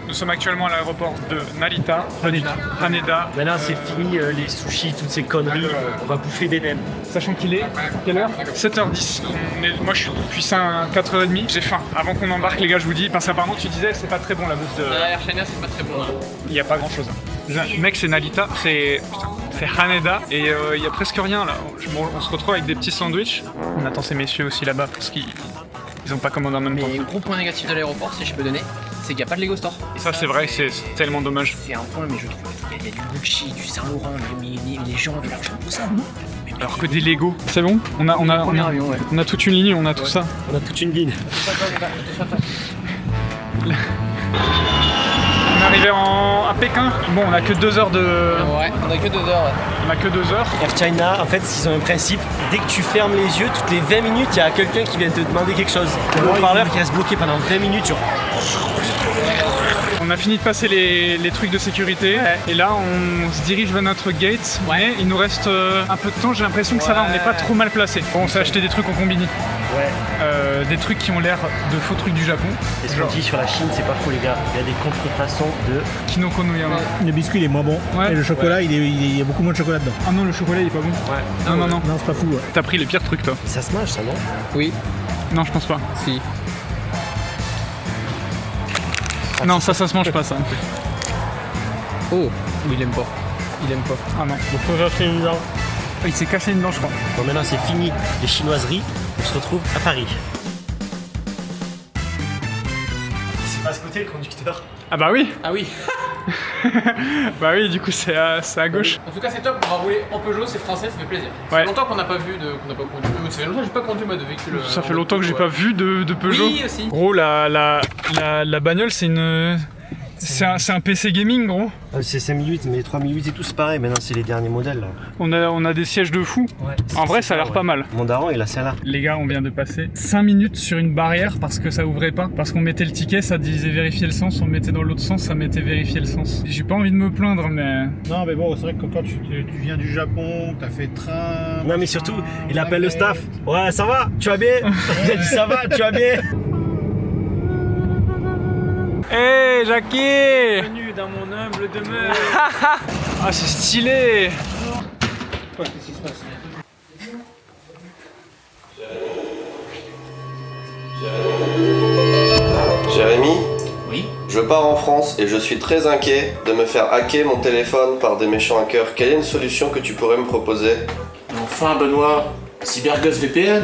Nous sommes actuellement à l'aéroport de Narita, Haneda. Maintenant c'est fini les sushis, toutes ces conneries, on va bouffer des nems. Sachant qu'il est, quelle heure 7h10. Moi je suis depuis 4h30, j'ai faim. Avant qu'on embarque les gars, je vous dis, parce qu'apparemment tu disais c'est pas très bon la bouffe de... Air China c'est pas très bon. Il n'y a pas grand chose. Mec c'est Narita, c'est Haneda et il y a presque rien là. On se retrouve avec des petits sandwichs. On attend ces messieurs aussi là-bas parce qu'ils ont pas commandé en même temps. Mais gros point négatif de l'aéroport, si je peux donner, c'est qu'il n'y a pas de Lego Store. Et ça c'est vrai, c'est tellement dommage. C'est un point, mais je trouve qu'il y a du Gucci, du Saint Laurent, les gens ont de l'argent pour ça. Alors que des Lego, c'est bon on a toute une ligne, on a tout ça. On a toute une ligne. On est arrivé à Pékin. Bon, on a que 2 heures de... Ouais, on a que 2 heures. On a que 2 heures. Air China, en fait, ils ont un principe. Dès que tu fermes les yeux, toutes les 20 minutes, il y a quelqu'un qui vient te demander quelque chose. Le haut-parleur qui reste bloqué pendant 20 minutes. Genre... On a fini de passer les trucs de sécurité. Et là, on se dirige vers notre gate. Mais il nous reste un peu de temps. J'ai l'impression que ça va, on n'est pas trop mal placé. Bon, on s'est acheté des trucs en combini. Ouais. Des trucs qui ont l'air de faux trucs du Japon. Et ce qu'on dit sur la Chine, c'est pas faux, les gars. Il y a des contrefaçons de Kinoko no Yama. Le biscuit il est moins bon. Ouais. Et le chocolat, il y a beaucoup moins de chocolat dedans. Ah non, le chocolat il est pas bon. Ouais. Non. Non, c'est pas fou. Ouais. T'as pris les pires trucs toi. Ça se mange, ça, non? Oui, Non, je pense pas. si. Non, ça se mange pas ça. Oh, il aime pas. Il aime pas. Ah non. Donc faut acheter une dent. Il s'est cassé une dent, je crois. Bon, maintenant c'est fini les chinoiseries. On se retrouve à Paris. C'est pas à ce côté le conducteur. Ah bah oui. Ah oui. Bah oui, du coup c'est à gauche. En tout cas, c'est top. On va rouler en Peugeot, c'est français, ça fait plaisir. Ça Ouais. fait longtemps qu'on n'a pas vu qu'on n'a pas conduit. Ça fait longtemps que j'ai pas conduit moi de véhicule. Ça fait longtemps que j'ai pas vu de Peugeot. Oui, aussi. Gros, la bagnole, c'est une... C'est un PC gaming, gros. C'est 5008, mais 3008 et tout, c'est pareil. Maintenant, c'est les derniers modèles. Là. On a des sièges de fou. Ouais, En vrai, ça a l'air pas mal. Mon daron, il a celle-là. Les gars, on vient de passer 5 minutes sur une barrière parce que ça ouvrait pas. Parce qu'on mettait le ticket, ça disait vérifier le sens. On le mettait dans l'autre sens, ça mettait vérifier le sens. J'ai pas envie de me plaindre, mais... Non, mais bon, c'est vrai que quand tu viens du Japon, t'as fait train. Non, mais surtout, il appelle le staff. Ouais, ça va? Tu vas bien? Il a dit ça va, tu vas bien? Hey, Jackie! Bienvenue dans mon humble demeure. Ah, c'est stylé! Qu'est-ce qui se passe? Jérémy, Oui. je pars en France et je suis très inquiet de me faire hacker mon téléphone par des méchants hackers. Quelle est une solution que tu pourrais me proposer? Enfin, Benoît, CyberGhost VPN.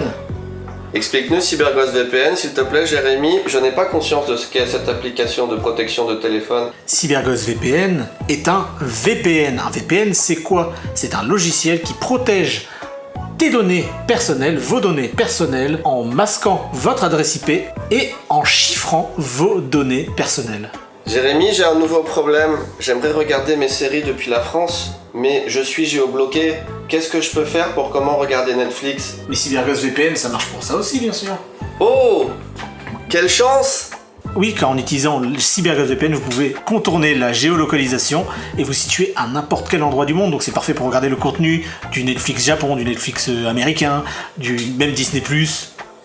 Explique-nous CyberGhost VPN, s'il te plaît, Jérémy. Je n'ai pas conscience de ce qu'est cette application de protection de téléphone. CyberGhost VPN est un VPN. Un VPN, c'est quoi? C'est un logiciel qui protège tes données personnelles, vos données personnelles, en masquant votre adresse IP et en chiffrant vos données personnelles. Jérémy, j'ai un nouveau problème. J'aimerais regarder mes séries depuis la France, mais je suis géobloqué. Qu'est-ce que je peux faire pour comment regarder Netflix? Mais CyberGhost VPN, ça marche pour ça aussi, bien sûr. Oh! Quelle chance! Oui, car en utilisant le CyberGhost VPN, vous pouvez contourner la géolocalisation et vous situer à n'importe quel endroit du monde. Donc c'est parfait pour regarder le contenu du Netflix Japon, du Netflix américain, du même Disney+,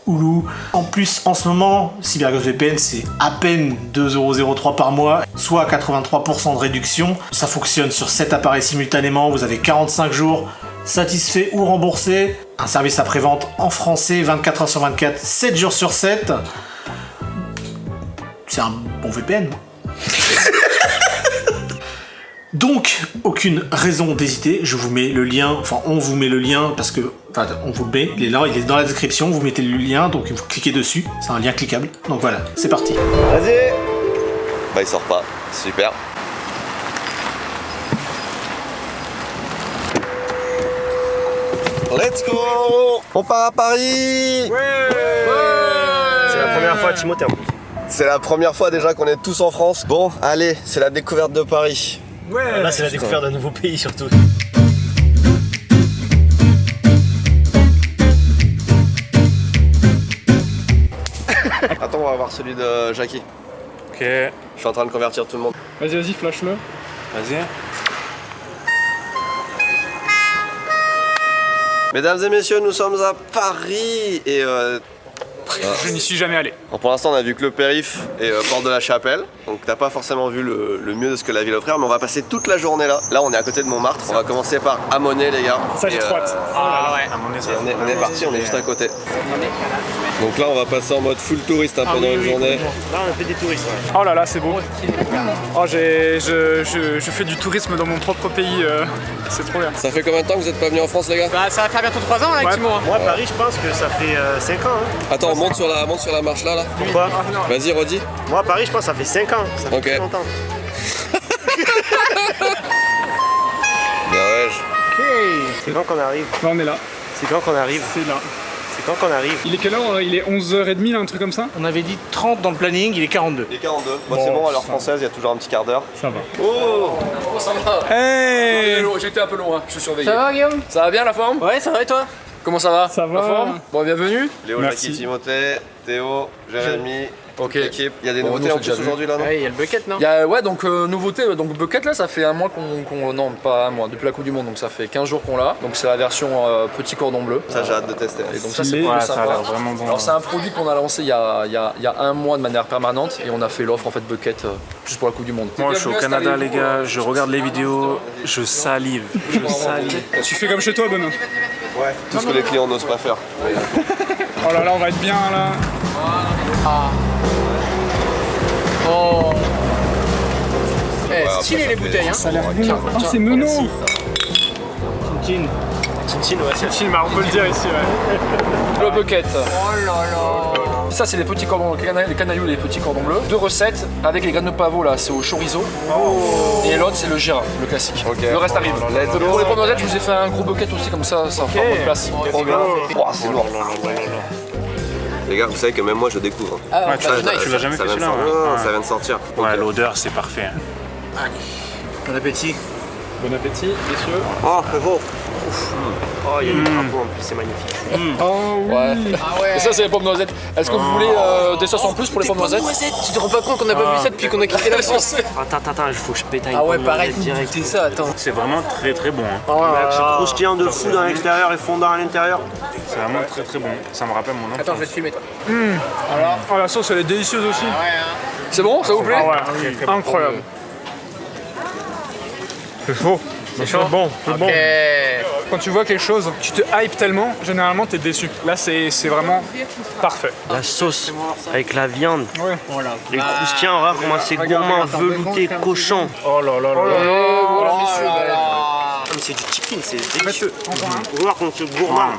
Hulu. En plus, en ce moment, CyberGhost VPN, c'est à peine 2,03€ par mois, soit 83% de réduction. Ça fonctionne sur 7 appareils simultanément, vous avez 45 jours, satisfait ou remboursé. Un service après-vente en français, 24 heures sur 24, 7 jours sur 7. C'est un bon VPN. Donc, aucune raison d'hésiter, je vous mets le lien, enfin on vous met le lien parce que, enfin on vous le met, il est là, il est dans la description, vous mettez le lien, donc vous cliquez dessus, c'est un lien cliquable. Donc voilà, c'est parti. Vas-y! Bah, il sort pas. Super. Let's go! On part à Paris! C'est la première fois à Timothée en plus. C'est la première fois déjà qu'on est tous en France. Bon, allez, c'est la découverte de Paris. Là, c'est la découverte d'un nouveau pays surtout. Attends, on va voir celui de Jackie. Ok. Je suis en train de convertir tout le monde. Vas-y, flash-le. Vas-y. Mesdames et messieurs, nous sommes à Paris et Je n'y suis jamais allé. Alors pour l'instant on a vu que le périph' et Porte de la Chapelle, donc t'as pas forcément vu le mieux de ce que la ville offre, mais on va passer toute la journée là. Là on est à côté de Montmartre, on va commencer par Amonet les gars. Ça j'ai trop hâte. On est parti, on est juste à côté. Donc là on va passer en mode full touriste un peu dans une journée. Là on a fait des touristes. Ouais. Oh là là, c'est beau. Oh, je fais du tourisme dans mon propre pays, c'est trop bien. Ça fait combien de temps que vous êtes pas venu en France les gars? Bah ça va faire bientôt 3 ans avec Timon. Moi Paris je pense que ça fait 5 ans. Hein. Attends, monte sur la marche là. Pourquoi? Vas-y redis. Moi Paris je pense que ça fait 5 ans. Ça fait Ok. très longtemps. Bien ouais. C'est quand qu'on arrive? Là on est là, C'est quand qu'on arrive? c'est là. C'est quand qu'on arrive? Il est quelle heure? Il est 11h30 là, un truc comme ça? On avait dit 30 dans le planning, il est 42. Il est 42. Bon, c'est bon, à l'heure française, il y a toujours un petit quart d'heure. Ça va. Oh Ça va. Hey! J'étais un peu loin, je suis surveillé. Ça va Guillaume? Ça va bien la forme? Ouais, ça va et toi? Comment ça va? Ça va. La forme? Bon, bienvenue. Léo, Merci. Jackie, Timothée, Théo, Jérémy, Ok. l'équipe. Il y a des Bon, nouveautés nous, en c'est plus déjà vu. aujourd'hui là, non? Ouais, il y a le bucket, non? Il y a, ouais, donc nouveauté, donc Bucket là, ça fait un mois qu'on. Non, pas un mois, depuis la Coupe du Monde, donc ça fait 15 jours qu'on l'a. Donc c'est la version petit cordon bleu. Ça, j'ai hâte de tester. Et donc ça, c'est Stylé. plutôt Ouais, sympa. ça a l'air vraiment bon. Alors c'est un produit qu'on a lancé il y a un mois de manière permanente et on a fait l'offre en fait Bucket juste pour la Coupe du Monde. Moi je suis au Canada les gars, je regarde les vidéos, je salive, Tu fais comme chez toi, Benoît. Ouais. Tout ce que les clients n'osent pas faire. Oh là là, on va être bien là. Oh. Eh, après, stylé ça les fait- bouteilles, hein. Ça a l'air bon. Oh, c'est Menon. Tintin. Tintin, ouais, c'est Film, on peut le dire ici, ouais. Le Bucket. Oh là là. Ça c'est les petits cordons, les canailloux, les petits cordons bleus. 2 recettes avec les graines de pavot là, c'est au chorizo. Et l'autre c'est le girafe, le classique. Ok. Le reste arrive. Let's go. Pour les pommes noisettes, je vous ai fait un gros bucket aussi comme ça fera votre place. Trop bien. Oh, c'est lourd. Les gars, vous savez que même moi je découvre. Ah, Ouais, bah, tu l'as jamais Ça fait vient de celui-là, sortir. ouais. Non, ça vient de sortir. Ouais, l'odeur c'est parfait. Bon appétit. Bon appétit, messieurs. Oh, c'est beau. Oh, il y a des drapeaux en plus, c'est magnifique. Oh oui. Ouais. Ah ouais. Et ça c'est les pommes noisettes. Est-ce que vous voulez des sauces en plus pour les pommes noisettes? Tu te rends pas compte qu'on a pas vu ça depuis qu'on a quitté la France? Attends, il faut que je pétaille. Ah ouais, pareil, faut goûter ça, attends. C'est vraiment très très bon. Hein. C'est croustillant de fou dans l'extérieur et fondant à l'intérieur. C'est vraiment très très bon. Ça me rappelle mon enfance. Attends, je vais te filmer toi. Oh la sauce, elle est délicieuse aussi. C'est bon, ça vous plaît? Ah ouais, incroyable. C'est chaud. C'est bon, c'est bon. Ok. Quand tu vois quelque chose, tu te hype tellement, généralement t'es déçu. Là c'est vraiment parfait. La sauce avec la viande. Ouais. Les croustillants, regarde comment c'est gourmand, velouté, cochon. Oh là là là là. Voilà messieurs. Mais c'est du chicken, c'est délicieux. Regarde comment c'est gourmand.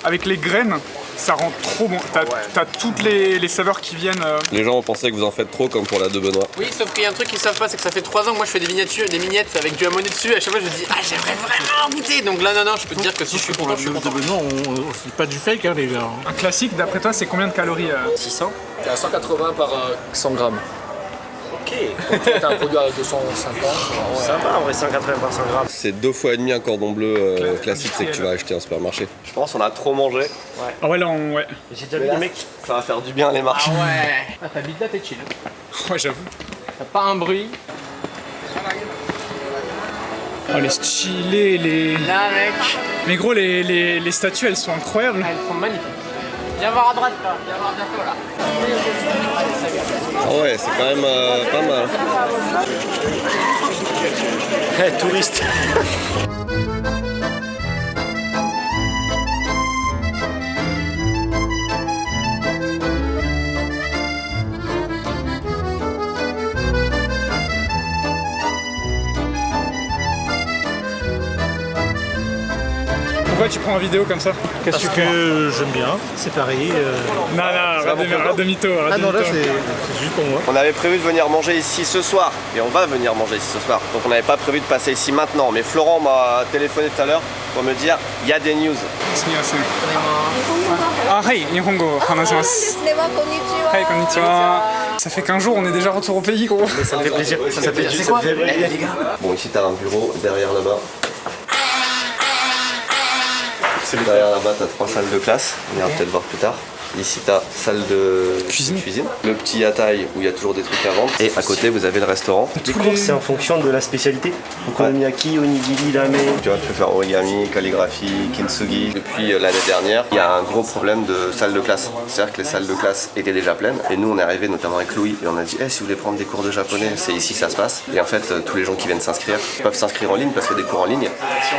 Avec les graines, ça rend trop bon. T'as toutes les saveurs qui viennent. Les gens ont pensé que vous en faites trop comme pour la de Benoît. Oui, sauf qu'il y a un truc qu'ils savent pas, c'est que ça fait 3 ans que moi je fais des miniattes avec du Amonet dessus. À chaque fois, je me dis, ah, j'aimerais vraiment goûter. Donc là, non, je peux te dire que si je suis content, je suis content. on fait pas du fake, hein, les gars. Un classique, d'après toi, c'est combien de calories 600. T'es à 180 par 100 grammes. Ok. Donc t'as un produit à 250. Ça va en vrai, 180 par 100 grammes. C'est 2 fois et demi un cordon bleu classique, c'est que tu vas acheter en supermarché. Je pense qu'on a trop mangé. Ah ouais, là, ouais. J'ai déjà vu des mecs. Ça va faire du bien les marches. Ouais. Ah, t'habites là, t'es chill. Ouais, j'avoue. T'as pas un bruit. Oh, les stylés, les. Là, mec. Mais gros, les statues, elles sont incroyables. Elles sont magnifiques. Viens voir à droite, là. Viens voir bientôt, là. Ah ouais, c'est quand même pas mal. Hey, touriste. Pourquoi tu prends en vidéo comme ça? Qu'est-ce que j'aime bien, c'est pareil. Non, arrête de mytho. Ah non, là c'est juste pour moi. On avait prévu de venir manger ici ce soir, et on va venir manger ici ce soir. Donc on n'avait pas prévu de passer ici maintenant, mais Florent m'a téléphoné tout à l'heure pour me dire il y a des news. Ah, hey, Nihongo, hanashimasu. Hey, konnichiwa. Ça fait qu'un jour, on est déjà retour au pays, gros. Ça me fait plaisir. Ça fait plaisir. Bon, ici t'as un bureau, derrière là-bas. Derrière là-bas, t'as 3 salles de classe, on ira peut-être voir plus tard. Ici, t'as salle de cuisine, le petit yatai où il y a toujours des trucs à vendre. Et à côté, vous avez le restaurant. Les cours, c'est en fonction de la spécialité. Okonomiyaki, onigiri, ramen. Tu vois, tu peux faire origami, calligraphie, kintsugi. Depuis l'année dernière, il y a un gros problème de salle de classe. C'est-à-dire que les salles de classe étaient déjà pleines. Et nous, on est arrivé notamment avec Louis et on a dit si vous voulez prendre des cours de japonais, c'est ici que ça se passe. Et en fait, tous les gens qui viennent s'inscrire peuvent s'inscrire en ligne parce qu'il y a des cours en ligne,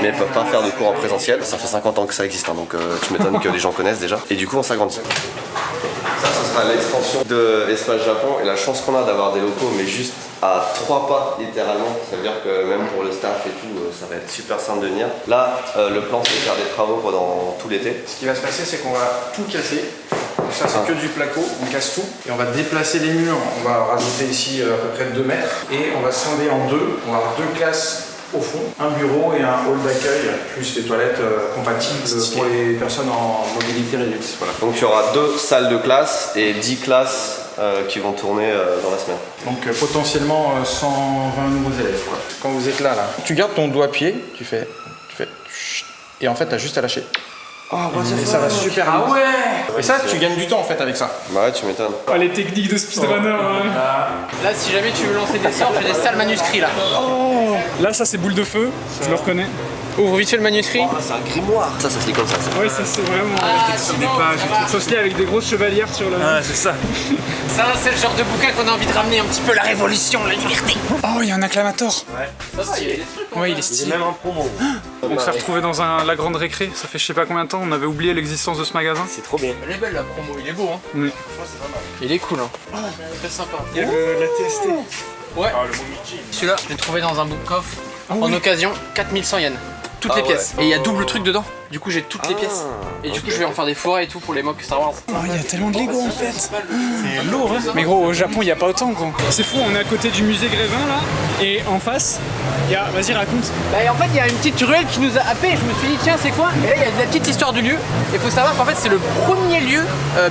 mais ils peuvent pas faire de cours en présentiel. Ça fait 50 ans que ça existe, hein, donc tu m'étonnes que les gens connaissent déjà. Et du coup, on s'agrandit. Ça, ce sera l'extension de l'espace Japon et la chance qu'on a d'avoir des locaux, mais juste à 3 pas littéralement. Ça veut dire que même pour le staff et tout, ça va être super simple de venir. Là, le plan, c'est de faire des travaux pendant tout l'été. Ce qui va se passer, c'est qu'on va tout casser. Donc ça, c'est que du placo, on casse tout. Et on va déplacer les murs. On va rajouter ici à peu près 2 mètres. Et on va scinder en 2. On va avoir 2 classes au fond, un bureau et un hall d'accueil, plus des toilettes compatibles pour les personnes en mobilité réduite. Voilà. Donc il y aura 2 salles de classe et 10 classes qui vont tourner dans la semaine. Donc potentiellement 120 nouveaux élèves. Quoi. Quand vous êtes là, tu gardes ton doigt pied, tu fais chut, et en fait tu as juste à lâcher. Et ça va super vite. Ah ouais. Et ça, tu gagnes du temps en fait avec ça. Bah ouais, tu m'étonnes. Oh, les techniques de speedrunner. Là, si jamais tu veux lancer des sorts, j'ai des salles manuscrits là. Oh, là, ça c'est boule de feu, je le reconnais. Ouvre vite fait le manuscrit. C'est un grimoire. Ça se lit comme ça. Ouais, ça c'est vraiment des pages. Ça se lit avec des grosses chevalières sur le. Ah, c'est ça. Ça, c'est le genre de bouquin qu'on a envie de ramener un petit peu la révolution, la liberté. Oh, il y a un acclamator. Ça, il y a des trucs. Ouais, il est stylé. Même en promo. On s'est retrouvé dans la grande récré. Ça fait je sais pas combien de temps. On avait oublié l'existence de ce magasin. C'est trop bien. Elle est belle la promo, il est beau hein. Oui. Il est cool hein. Très sympa. Il y a la TST. Ouais. Celui-là, je l'ai trouvé dans un book coffre en occasion, 4100 yens. Toutes les pièces. Et il y a double truc dedans. Du coup, j'ai toutes les pièces. Et du coup, je vais en faire des forêts et tout pour les mocks Star Wars. Oh, il y a tellement de Lego en fait. C'est lourd, hein. Mais gros, au Japon, il n'y a pas autant, gros. C'est fou, on est à côté du musée Grévin là. Et en face, il y a. Vas-y, raconte. Bah, en fait, il y a une petite ruelle qui nous a happé. Je me suis dit, tiens, c'est quoi? Et là, il y a la petite histoire du lieu. Et il faut savoir qu'en fait, c'est le premier lieu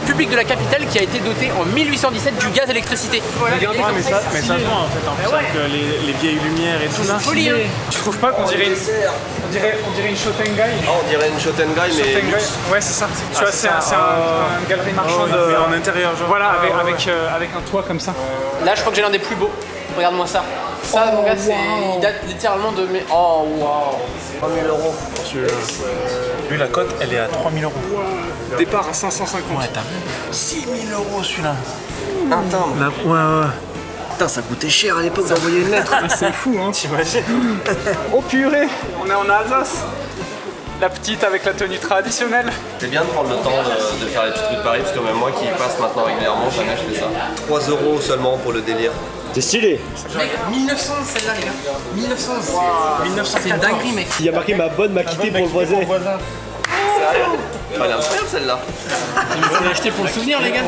public de la capitale qui a été doté en 1817 du gaz électricité. Voilà, mais ça se voit en fait, que les vieilles lumières et tout là. Folie, hein. Tu trouves pas qu'on dirait une Shotengai? On dirait une Shotengai, mais Ouais, c'est ça. Tu vois, c'est une galerie marchande en intérieur, genre. Voilà, avec un toit comme ça. Là, je crois que j'ai l'un des plus beaux. Regarde-moi ça. Ça, mon gars, il date littéralement de mes. Oh, waouh! 3000 euros. Lui, la cote, elle est à 3000 euros. Départ à 550. Ouais, t'as vu 6000 euros celui-là. Un timbre. Ouais. Putain, ça coûtait cher à l'époque d'envoyer une lettre. C'est fou, hein. T'imagines? Oh purée, on est en Alsace. La petite avec la tenue traditionnelle. C'est bien de prendre le temps de faire les petits trucs de Paris, parce que même moi qui y passe maintenant régulièrement, jamais je fais ça. 3 euros seulement pour le délire. C'est stylé. Mec, 1911 celle-là, les gars. 1911. 1900, c'est une dinguerie, mec. Il y a marqué ma bonne m'a quitté pour le voisin. Elle est incroyable celle-là. Je l'ai acheté pour le souvenir, les gars.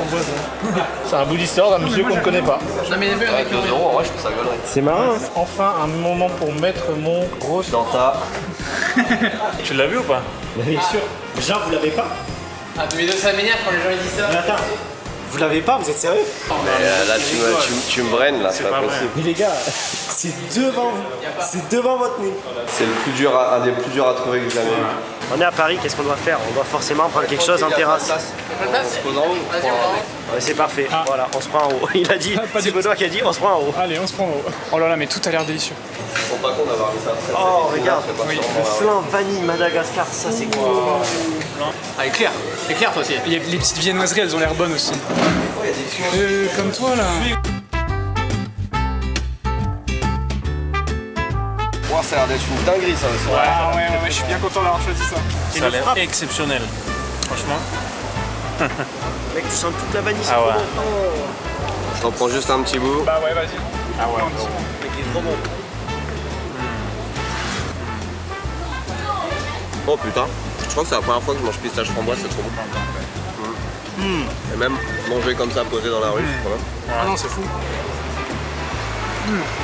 C'est un bout d'histoire d'un monsieur qu'on ne connaît pas. Non, mais les vœux avec 2 euros, en vrai, je trouve ça gaulerie. C'est marrant. Enfin, un moment pour mettre mon gros. Dans ta. Tu l'as vu ou pas? Bien sûr. Genre, vous l'avez pas? Ah, mais ça m'énerve quand les gens ils disent ça. Mais attends. Vous l'avez pas? Vous êtes sérieux? Mais là, tu me braines, là, c'est pas possible. Mais les gars, c'est devant vous. C'est devant votre nez. C'est le plus dur, un des plus durs à trouver que j'ai jamais vu. On est à Paris, qu'est-ce qu'on doit faire? On doit forcément prendre quelque chose en terrasse. Se pose en haut. Ouais, c'est parfait. Voilà, on se prend en haut. Il a dit, c'est Benoît qui a dit, on se prend en haut. Allez, on se prend en haut. Oh là là, mais tout a l'air délicieux. Ils sont pas contents d'avoir mis ça. Oh, regarde. Le flan vanille Madagascar, ça c'est cool. Ah, éclair. Éclair, toi aussi. Il y a les petites viennoiseries, elles ont l'air bonnes aussi. Comme toi là. Wow, ça a l'air d'être une dinguerie ça aussi. Ouais, je suis bien content d'avoir choisi ça. Ça a l'air exceptionnel. Franchement. Mec, tu sens toute la vanille. Ah ouais. J'en prends juste un petit bout. Bah ouais, vas-y. Ah ouais. Il est trop bon. Oh putain, je crois que c'est la première fois que je mange pistache framboise, c'est trop bon. Et même manger comme ça posé dans la rue, c'est trop bien. Ah non, c'est fou.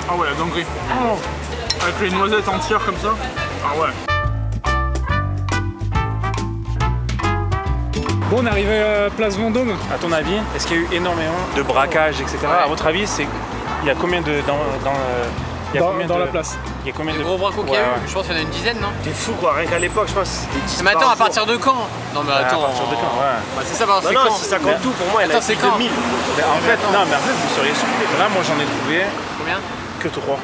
Ah ouais, la dinguerie. Avec les noisettes entières comme ça. Ah ouais. Bon, on est arrivé à Place Vendôme. À ton avis, est-ce qu'il y a eu énormément de braquages, etc. À votre avis, il y a combien dans la place. Il y a combien Les de... gros bracos qu'il y a eu, je pense qu'il y en a une dizaine, non? T'es fou quoi, rien qu'à l'époque, je pense que c'était 10 Mais attends, par à partir jour. de quand? Non mais attends. À partir de quand? Ouais. Bah, c'est ça, bah, c'est Non, quand? si ça compte tout, pour moi, elle a Attends, c'est plus quand? de 1000. En fait, non, mais en fait, vous seriez surpris. Là, moi, j'en ai trouvé Combien? que 3.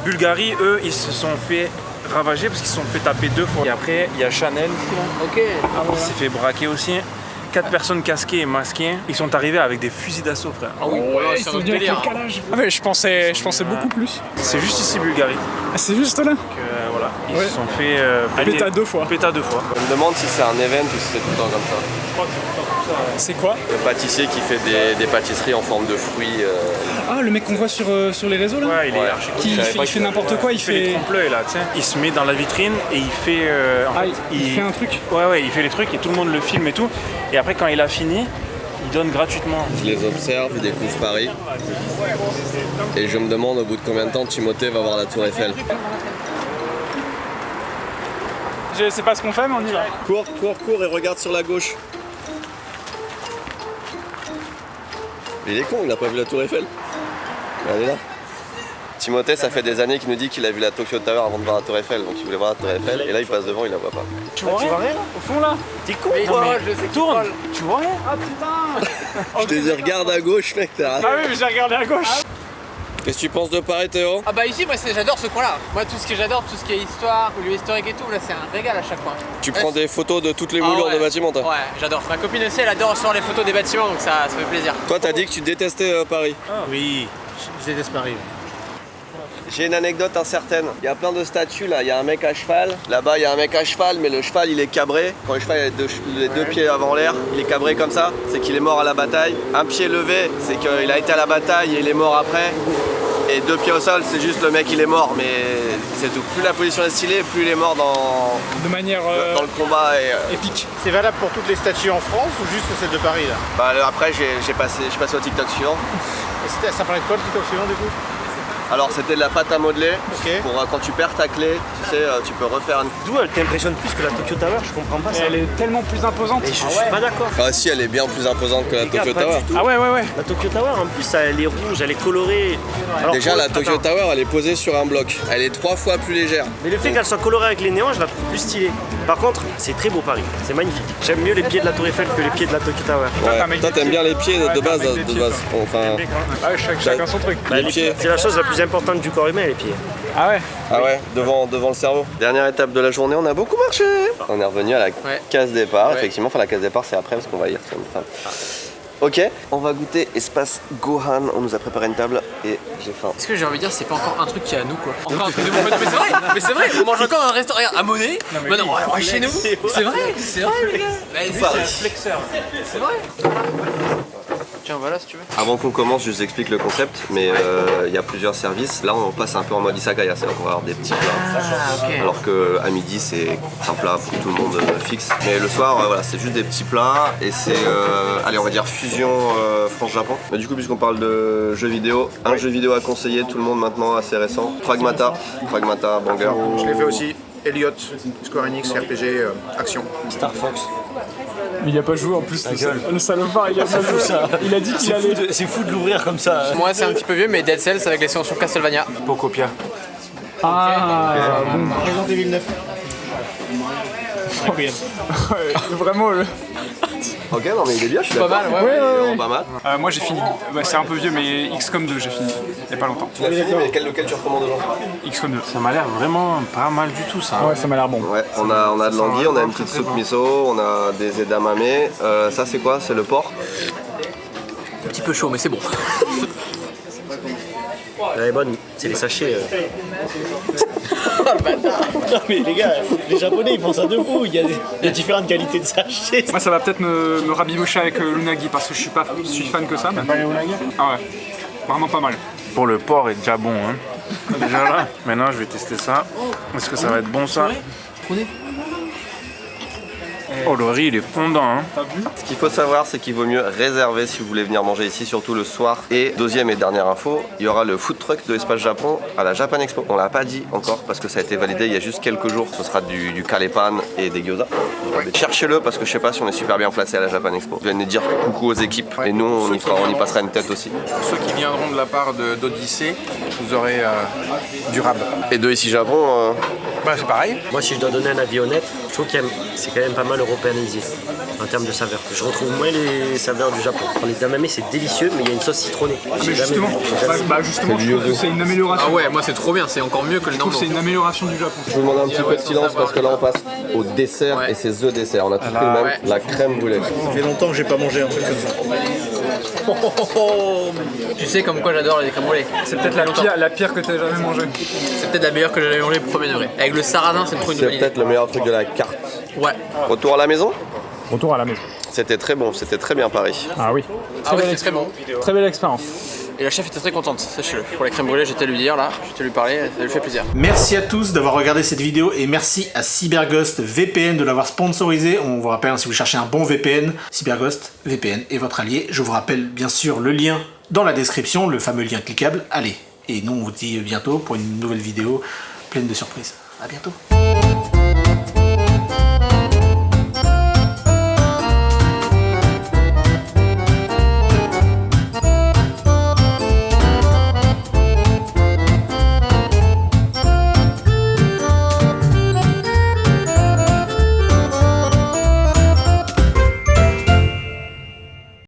Bulgarie, eux, ils se sont fait ravager parce qu'ils se sont fait taper 2 fois. Et après, il y a Chanel aussi, là. Ok. Il s'est fait braquer aussi. 4 personnes casquées et masquées. Ils sont arrivés avec des fusils d'assaut, frère. Ah oui, voilà, c'est un autre délire. Ah ouais, je pensais beaucoup plus. C'est juste ici, Bulgarie. Ah, c'est juste là. Donc, voilà, ils se sont fait Péta 2 fois. Péta 2 fois. Je me demande si c'est un event ou si c'est tout le temps comme ça. Je crois que c'est tout le temps comme ça. C'est quoi? Le pâtissier qui fait des pâtisseries en forme de fruits. Ah, le mec qu'on voit sur les réseaux là? Ouais, il est Ouais. archi cool. Qui Je savais fait, pas il fait qu'il- n'importe quoi, il Il fait les fait. trompe-l'œil là, tu sais. Il se met dans la vitrine et il fait. En Ah, fait, il fait un truc. Ouais, il fait les trucs et tout le monde le filme et tout. Et après, quand il a fini, il donne gratuitement. Je les observe, ils découvrent Paris. Et je me demande au bout de combien de temps Timothée va voir la Tour Eiffel. Je sais pas ce qu'on fait, mais on y va. Cours et regarde sur la gauche. Il est con, il n'a pas vu la Tour Eiffel. Elle est là. Timothée, ça fait des années qu'il nous dit qu'il a vu la Tokyo Tower avant de voir la Tour Eiffel, donc il voulait voir la Tour Eiffel, et là il passe devant, il la voit pas. Tu vois rien au fond là? T'es con Mais quoi. moi, je sais qu'il parle. Tu vois rien? Ah putain! Je te dis, regarde à gauche, mec, t'as Ah oui, mais j'ai regardé à gauche. Qu'est-ce que tu penses de Paris, Théo? Ah bah ici, moi j'adore ce coin-là. Moi tout ce que j'adore, tout ce qui est histoire, lieu historique et tout, là c'est un régal à chaque fois. Tu prends des photos de toutes les Ah moulures ouais. de bâtiments, toi? Ouais, j'adore. Ma copine aussi, elle adore recevoir les photos des bâtiments, donc ça fait plaisir. Toi, t'as dit que tu détestais Paris. Oui, je déteste Paris. J'ai une anecdote incertaine. Il y a plein de statues là. Il y a un mec à cheval. Là-bas, il y a un mec à cheval, mais le cheval il est cabré. Quand le cheval a les deux pieds avant l'air, il est cabré comme ça. C'est qu'il est mort à la bataille. Un pied levé, c'est qu'il a été à la bataille et il est mort après. Et 2 pieds au sol, c'est juste le mec il est mort, mais c'est tout. Plus la position est stylée, plus il est mort De manière dans le combat. Et, épique. C'est valable pour toutes les statues en France ou juste celle de Paris là? bah, après, je suis passé au TikTok suivant. Et ça parlait de quoi le TikTok suivant du coup? Alors, c'était de la pâte à modeler. Ok. Pour quand tu perds ta clé, tu sais, tu peux refaire une. D'où elle t'impressionne plus que la Tokyo Tower, je comprends pas ça. Elle est tellement plus imposante. Et je suis pas d'accord. Ah, si, elle est bien plus imposante que la Regarde, Tokyo pas Tower. du tout. Ah ouais. La Tokyo Tower en plus elle est rouge, elle est colorée. Alors, Déjà, pour- la Tokyo attends. Tower, elle est posée sur un bloc. Elle est 3 fois plus légère. Mais le fait qu'elle soit colorée avec les néons, je la trouve plus stylée. Par contre, c'est très beau Paris, c'est magnifique. J'aime mieux les pieds de la Tour Eiffel que les pieds de la Tokyo Tower. Ouais. Toi, t'aimes bien les pieds de base. Enfin, Ah ouais, chacun son truc. Bah, les pieds. C'est la chose la plus importante du corps humain, les pieds. Ah ouais. Ah ouais, devant le cerveau. Dernière étape de la journée, on a beaucoup marché. On est revenu à la case départ, effectivement. Enfin, la case départ, c'est après parce qu'on va y retourner. Enfin, ok, on va goûter Espace Gohan. On nous a préparé une table et j'ai faim. Est-ce que j'ai envie de dire, c'est pas encore un truc qui est à nous quoi? Encore un truc de mon pote. Mais c'est vrai, on mange encore un restaurant. Regarde, à Monet. Maintenant, on est chez nous. C'est vrai, les gars. C'est vrai. Tiens, voilà si tu veux. Avant qu'on commence, je vous explique le concept, mais il y a plusieurs services. Là, on passe un peu en mode izakaya, c'est-à-dire qu'on va avoir des petits plats. Ah, ok. Alors qu'à midi, c'est un plat pour tout le monde fixe. Mais le soir, voilà, c'est juste des petits plats et c'est, allez, on va dire fusion France-Japon. Mais du coup, puisqu'on parle de jeux vidéo, un jeu vidéo à conseiller, tout le monde maintenant assez récent, Pragmata, banger. Je l'ai fait aussi. Elliot, Square Enix, RPG, action. Star Fox. Mais il a pas joué en plus. Le salopard, il a pas joué ça. Il a dit qu'il allait. C'est fou de l'ouvrir comme ça. Moi c'est un petit peu vieux, mais Dead Cells avec l'extension Castlevania. Pocopia. Ah bon. Resident Evil 9. Ouais, vraiment. Ok, non mais il est bien, je suis Pas d'accord. mal, ouais. Il est vraiment pas mal. Moi j'ai fini. Ouais, c'est un peu vieux, mais XCOM 2 j'ai fini. Il y a pas longtemps. Tu l'as fini, mais lequel tu recommandes aux gens? XCOM 2. Ça m'a l'air vraiment pas mal du tout ça. Ouais, ça m'a l'air bon. Ouais, on a de l'anguille, on a une petite soupe miso, on a des edamame. Ça c'est quoi? C'est le porc? Un petit peu chaud, mais c'est bon. Elle est bonne, c'est les sachets. Non mais les gars, les japonais ils pensent à deux vous, il y a différentes qualités de sachets. Moi ça va peut-être me rabibocher avec l'unagi parce que je suis fan que ça. Mais... Ah ouais, vraiment pas mal. Pour le porc est déjà bon. Hein. Déjà là. Maintenant je vais tester ça. Est-ce que ça va être bon ça? Oh, le riz, il est fondant. Hein. Ce qu'il faut savoir, c'est qu'il vaut mieux réserver si vous voulez venir manger ici, surtout le soir. Et deuxième et dernière info, il y aura le food truck de Espace Japon à la Japan Expo. On l'a pas dit encore parce que ça a été validé il y a juste quelques jours. Ce sera du kalepan et des gyoza. Cherchez-le parce que je sais pas si on est super bien placé à la Japan Expo. Vous venez dire coucou aux équipes et nous on y passera une tête aussi. Pour ceux qui viendront de la part d'Odyssée, vous aurez du rab. Et de ici Japon, Bah c'est pareil. Moi, si je dois donner un avis honnête, je trouve que c'est quand même pas mal européanisé en termes de saveurs. Je retrouve moins les saveurs du Japon. Les edamame, c'est délicieux, mais il y a une sauce citronnée. Mais justement, justement je trouve que c'est une amélioration. Ah ouais, moi c'est trop bien, c'est encore mieux que les Je trouve que c'est une amélioration du Japon. je vous demande un petit peu de silence parce que là on passe au dessert et c'est the dessert. On a tous pris le même, la crème brûlée. Ça fait longtemps que j'ai pas mangé un truc comme ça. Tu sais comme quoi j'adore les crèmes brûlées. C'est peut-être la pire que tu as jamais mangée. C'est peut-être la meilleure que j'ai jamais mangée au premier degré. Avec le sarrasin, c'est trop une C'est bonne idée. peut-être le meilleur truc de la carte. Ouais. Retour à la maison? Retour à la maison. C'était très bon, c'était très bien Paris. Ah oui. Ah ouais, c'est très bon. Très belle expérience. Et la chef était très contente, sachez-le. Pour les crèmes brûlées, j'étais à lui dire là, j'étais à lui parler, ça lui fait plaisir. Merci à tous d'avoir regardé cette vidéo et merci à Cyberghost VPN de l'avoir sponsorisé. On vous rappelle, si vous cherchez un bon VPN, Cyberghost VPN est votre allié. Je vous rappelle bien sûr le lien dans la description, le fameux lien cliquable. Allez, et nous on vous dit bientôt pour une nouvelle vidéo pleine de surprises. À bientôt.